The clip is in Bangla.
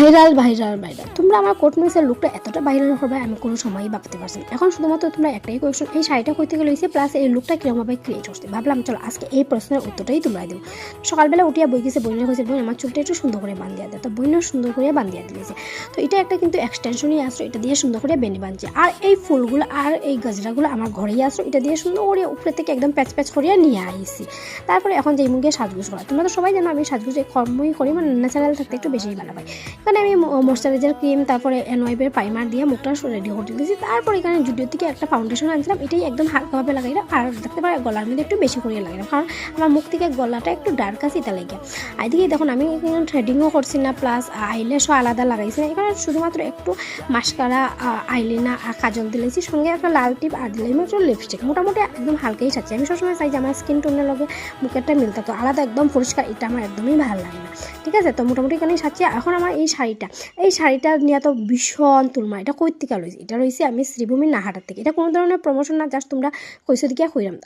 ভাইরাল ভাইরাল ভাইরাল তোমরা আমার কোট মিক্সের লুকটা এতটা ভাইরাল হবে আমি কোনো সময়ই ভাবতে পারছি না। এখন শুধুমাত্র তোমরা একটাই কোয়েশ্চন, এই শাড়িটা কই থেকে লইছে প্লাস এই লুকটা কিরকমভাবে ক্রিয়েট করছে। ভাবলাম চলো আজকে এই প্রশ্নের উত্তরটাই তোমরা দেবো। সকালবেলা উঠিয়া বই গেছে, বইনের হয়েছে বই আমার চুলটা একটু সুন্দর করে বান্ধিয়া দেয়, তো বইনের সুন্দর করে বান্ধিয়া দিয়েছে। তো এটা একটা কিন্তু এক্সটেনশনই আসলো, এটা দিয়ে সুন্দর করে বেনি বানছে। আর এই ফুলগুলো আর এই গজরাগুলো আমার ঘরেই আসলো, এটা দিয়ে সুন্দর করে উপরে থেকে একদম প্যাচ প্যাচ করিয়া নিয়ে আইছি। তারপরে এখন যেই মুখে সাজগুজ করা, তোমরা তো সবাই জানো আমি সাজগুজে কমই করি, মানে ন্যাচারাল থাকতে একটু বেশিই ভালো পাই। এখানে আমি ময়শ্চারাইজার ক্রিম তারপরে এনওয়াইবের প্রাইমার দিয়ে মুখটা রেডি করে দিয়েছি। তারপর এখানে জুডিও থেকে একটা ফাউন্ডেশন আনছিলাম, এটাই একদম হালকাভাবে লাগাইলাম। আর দেখতে পারে গলার মধ্যে একটু বেশি করে লাগাইলাম, কারণ আমার মুখ থেকে গলাটা একটু ডার্ক আছে এটা লেগে। এদিকে দেখুন আমি এখানে থ্রেডিংও করছি না, প্লাস আইল্যাশও আলাদা লাগাইছি না। এখানে শুধুমাত্র একটু মাস্কারা, আইলিনা আর কাজল দিলেছি, সঙ্গে একটা লাল টিপ আর দিলাম একটু লিপস্টিক। মোটামুটি একদম হালকাই সাজছি। আমি সবসময় চাই যে আমার স্কিন টোনের লগে মুখেরটা মিলতে, তো আলাদা একদম পরিষ্কার এটা আমার একদমই ভালো লাগে না। ঠিক আছে, তো মোটামুটি এখানেই সাজছি। এখন আমার এই শাড়িটা নিয়ে তো ভীষণ তুলমা। এটা কই থেকে লইছি, এটা রয়েছে আমি শ্রীভূমির নাহাটার থেকে। এটা কোনো ধরনের প্রমোশন না, জাস্ট তোমরা কইসো দিকে কইরাম।